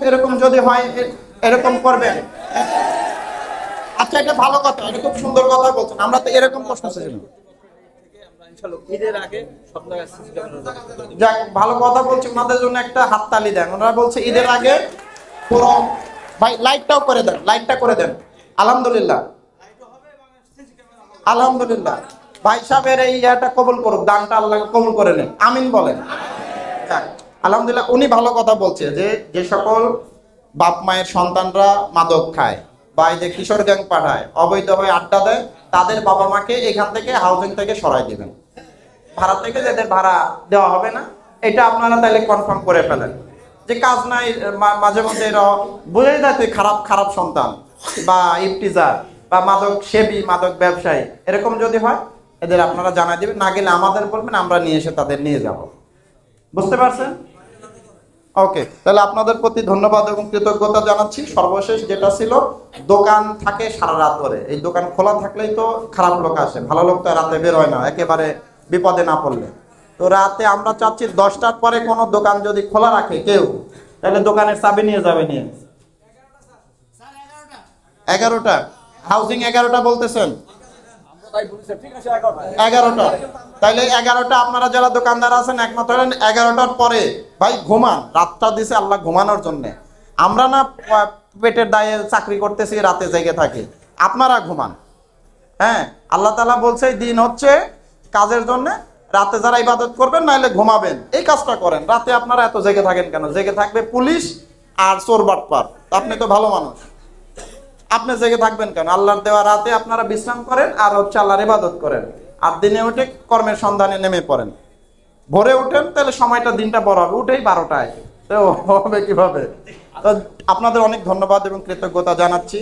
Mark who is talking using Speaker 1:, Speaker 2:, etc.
Speaker 1: এরকম যদি হয় এরকম করবেন। আচ্ছা, এটা ভালো কথা, এটা খুব সুন্দর কথা বলছেন। আমরা তো এরকম প্রশ্ন ছিল।
Speaker 2: ঈদের আগে সব জায়গায় সিসি ক্যামেরা।
Speaker 1: যাক, ভালো কথা বলছে, ওনাদের জন্য একটা হাততালি দেন। ওনারা বলছে ঈদের আগে পুরো, ভাই লাইটটাও করে দেন, লাইটটা করে দেন। আলহামদুলিল্লাহ, আলহামদুলিল্লাহ। ভাই সাহেবের এই ইয়াটা কবুল করুক, দানটা আল্লাহ কবুল করে নেন, আমিন বলেন। যাক, আলহামদুলিল্লাহ। উনি ভালো কথা বলছে যে যে সকল বাপ মায়ের সন্তানরা মাদক খায় বা এই যে কিশোর গ্যাং পাঠায়, অবৈধভাবে আড্ডা দেয়, তাদের বাবা মাকে এখান থেকে হাউজিং থেকে সরাই দিবেন, ভাড়া থেকে যাদের ভাড়া দেওয়া হবে না। এটা আপনারা তাহলে কনফার্ম করে ফেলেন যে কাজ নাই, মাঝে মধ্যে এরা বুঝেই যায় তুই খারাপ খারাপ সন্তান বা ইফটিজার বা মাদক সেবী, মাদক ব্যবসায়ী, এরকম যদি হয় এদের আপনারা জানাই দিবেন। না গেলে আমাদের বলবেন, আমরা নিয়ে এসে তাদের নিয়ে যাব। বুঝতে পারছেন? ওকে, তাহলে আপনাদের প্রতি ধন্যবাদ এবং কৃতজ্ঞতা জানাচ্ছি। সর্বশেষ যেটা ছিল, দোকান থাকে সারা রাত ধরে। এই দোকান খোলা থাকলেই তো খারাপ লোক আসে, ভালো লোক তো রাতে বের হয় না, একেবারে বিপদে না পড়লে। তো রাতে আমরা চাচ্ছি 10টার পরে কোনো দোকান যদি খোলা রাখে কেউ, তাহলে দোকানের চাবি নিয়ে যাবে। নিয়ে 11টা হাউজিং 11টা বলতেছেন, 11টা। তাইলে 11টা আপনারা যারা দোকানদার আছেন একমাত্র 11টার পরে ভাই ঘুমান। রাতটা দিছে আল্লাহ ঘুমানোর জন্য। আমরা না পেটের দায়ে চাকরি করতেছি, রাতে জেগে থাকি, আপনারা ঘুমান। হ্যাঁ, আল্লাহ তাআলা বলছে দিন হচ্ছে কাজের জন্য, রাতে যারা ইবাদত করবেন নাহলে ঘুমাবেন, এই কাজটা করেন। রাতে আপনারা এত জেগে থাকেন কেন? জেগে থাকবে পুলিশ আর চোর বাটপার। আপনি তো ভালো মানুষ, আপনি জেগে থাকবেন কেন? আল্লাহর দেওয়া রাতে আপনারা বিশ্রাম করেন আর হচ্ছে আল্লাহর ইবাদত করেন, আর দিনে উঠে কর্মের সন্ধানে নেমে পড়েন। ভোরে উঠেন তাহলে সময়টা দিনটা বড় হবে, উঠেই 12টায়, তো হবে কিভাবে? তো আপনাদের অনেক ধন্যবাদ এবং কৃতজ্ঞতা জানাচ্ছি।